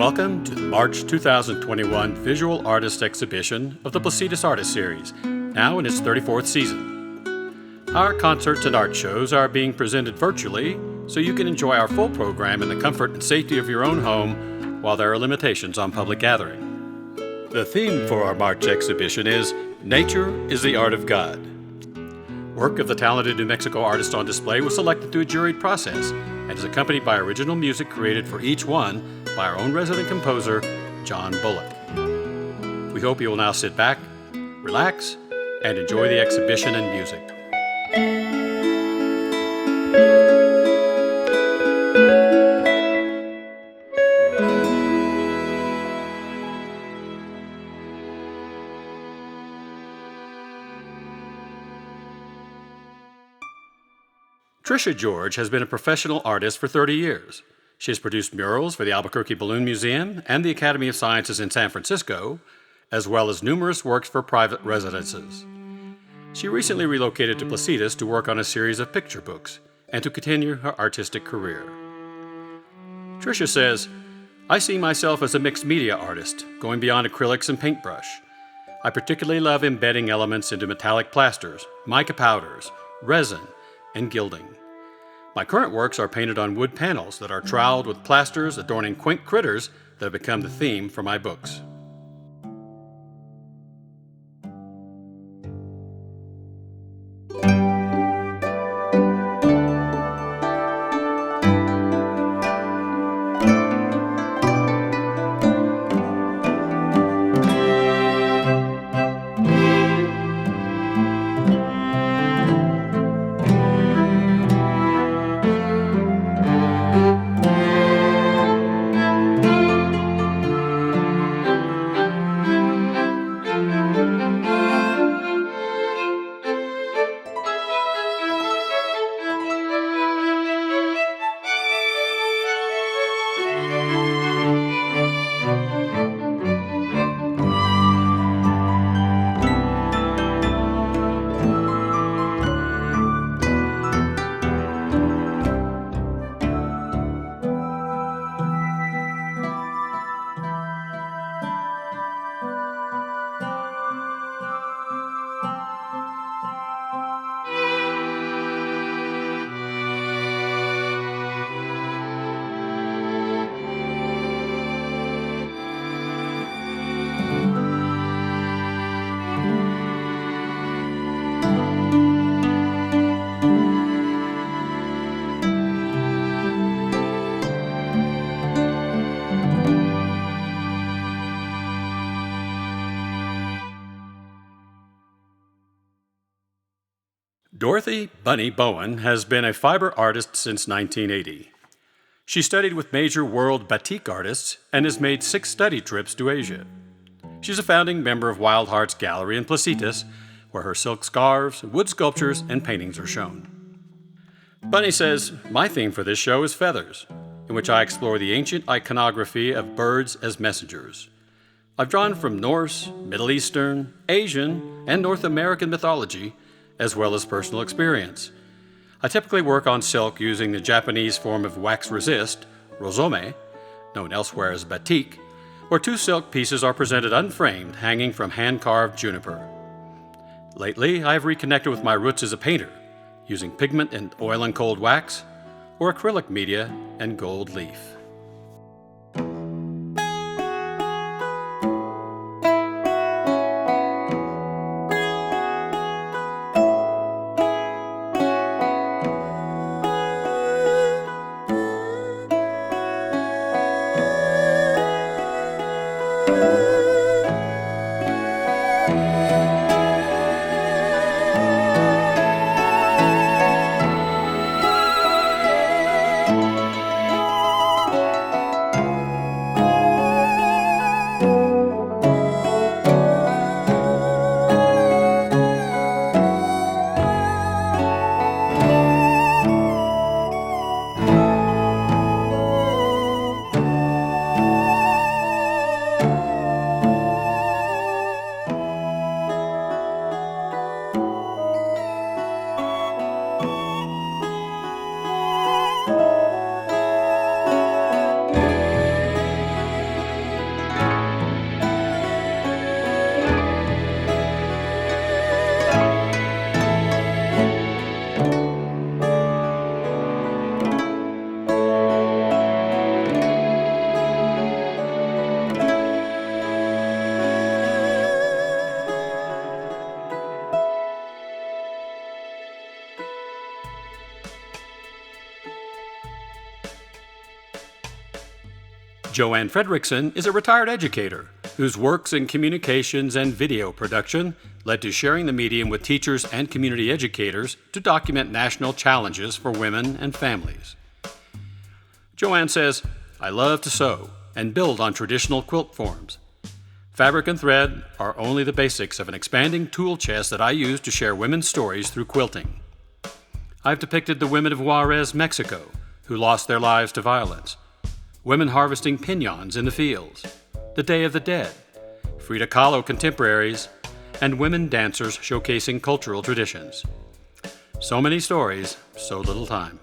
Welcome to the March 2021 Visual Artist Exhibition of the Placitas Artist Series, now in its 34th season. Our concerts and art shows are being presented virtually, so you can enjoy our full program in the comfort and safety of your own home while there are limitations on public gathering. The theme for our March exhibition is Nature is the Art of God. Work of the talented New Mexico artist on display was selected through a juried process and is accompanied by original music created for each one by our own resident composer, John Bullock. We hope you will now sit back, relax, and enjoy the exhibition and music. Trisha George has been a professional artist for 30 years. She has produced murals for the Albuquerque Balloon Museum and the Academy of Sciences in San Francisco, as well as numerous works for private residences. She recently relocated to Placitas to work on a series of picture books and to continue her artistic career. Trisha says, "I see myself as a mixed media artist, going beyond acrylics and paintbrush. I particularly love embedding elements into metallic plasters, mica powders, resin, and gilding. My current works are painted on wood panels that are troweled with plasters adorning quaint critters that have become the theme for my books." Dorothy "Bunny" Bowen has been a fiber artist since 1980. She studied with major world batik artists and has made 6 study trips to Asia. She's a founding member of Wild Hearts Gallery in Placitas, where her silk scarves, wood sculptures, and paintings are shown. Bunny says, "My theme for this show is feathers, in which I explore the ancient iconography of birds as messengers. I've drawn from Norse, Middle Eastern, Asian, and North American mythology, as well as personal experience. I typically work on silk using the Japanese form of wax resist, rosome, known elsewhere as batik, where 2 silk pieces are presented unframed, hanging from hand-carved juniper. Lately, I have reconnected with my roots as a painter, using pigment and oil and cold wax, or acrylic media and gold leaf." Joanne Fredrickson is a retired educator whose works in communications and video production led to sharing the medium with teachers and community educators to document national challenges for women and families. Joanne says, "I love to sew and build on traditional quilt forms. Fabric and thread are only the basics of an expanding tool chest that I use to share women's stories through quilting. I've depicted the women of Juarez, Mexico, who lost their lives to violence, women harvesting piñons in the fields, the Day of the Dead, Frida Kahlo contemporaries, and women dancers showcasing cultural traditions. So many stories, so little time."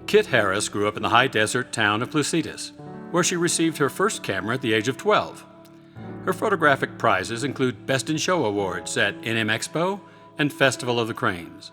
Kit Harris grew up in the high desert town of Placitas, where she received her first camera at the age of 12. Her photographic prizes include Best in Show awards at NM Expo and Festival of the Cranes.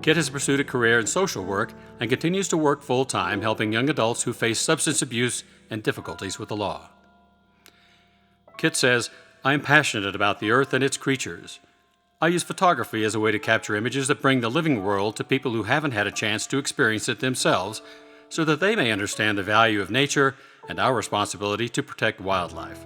Kit has pursued a career in social work and continues to work full-time helping young adults who face substance abuse and difficulties with the law. Kit says, "I am passionate about the earth and its creatures. I use photography as a way to capture images that bring the living world to people who haven't had a chance to experience it themselves, so that they may understand the value of nature and our responsibility to protect wildlife."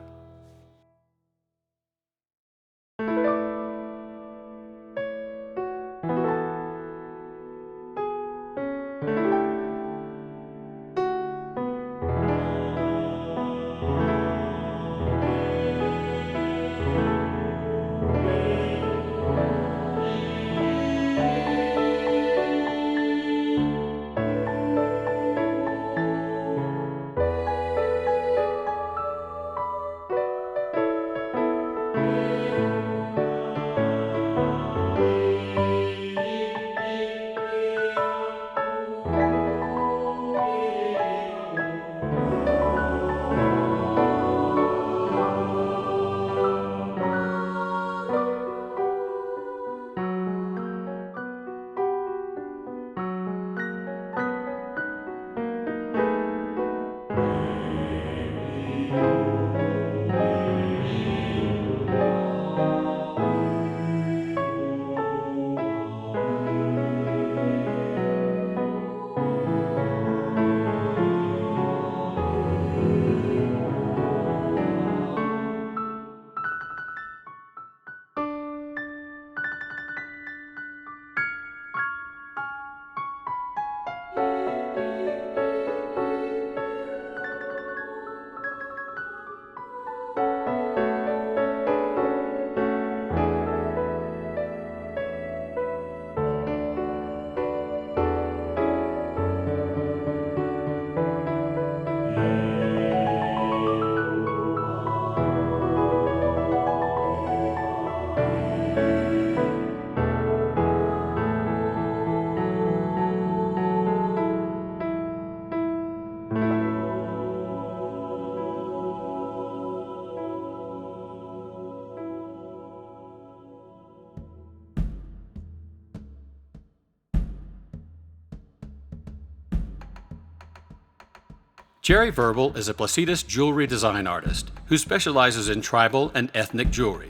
Jerry Verbal is a Placitas jewelry design artist who specializes in tribal and ethnic jewelry.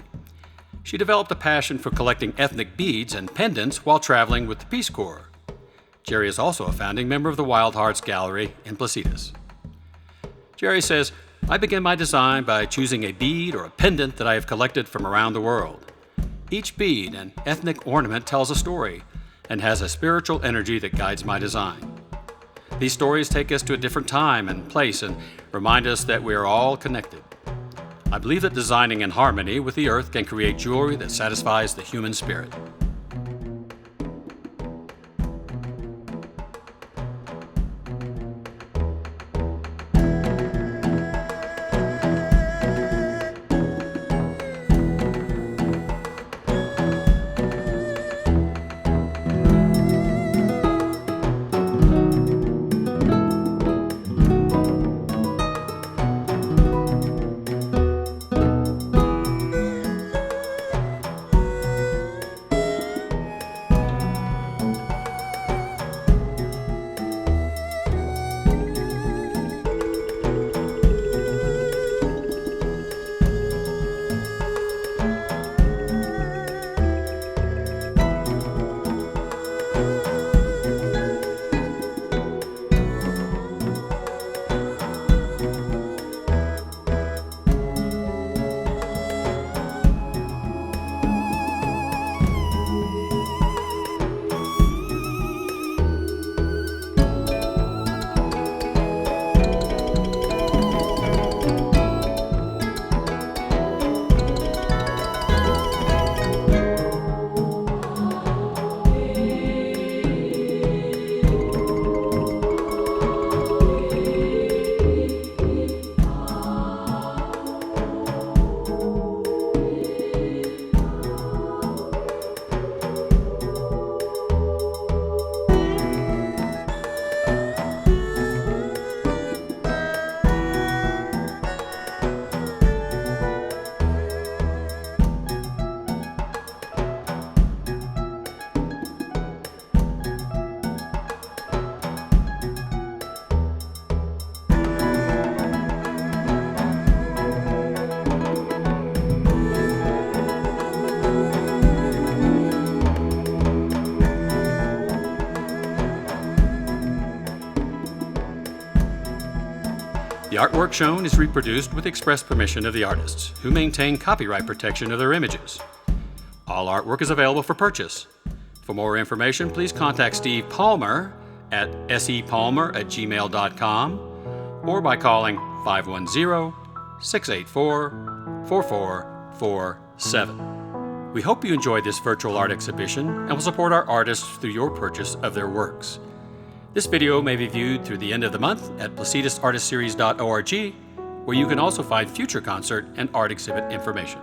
She developed a passion for collecting ethnic beads and pendants while traveling with the Peace Corps. Jerry is also a founding member of the Wild Hearts Gallery in Placitas. Jerry says, "I begin my design by choosing a bead or a pendant that I have collected from around the world. Each bead and ethnic ornament tells a story and has a spiritual energy that guides my design. These stories take us to a different time and place and remind us that we are all connected. I believe that designing in harmony with the earth can create jewelry that satisfies the human spirit." The artwork shown is reproduced with express permission of the artists, who maintain copyright protection of their images. All artwork is available for purchase. For more information, please contact Steve Palmer at sepalmer@gmail.com or by calling 510-684-4447. We hope you enjoyed this virtual art exhibition and will support our artists through your purchase of their works. This video may be viewed through the end of the month at placitasartistseries.org, where you can also find future concert and art exhibit information.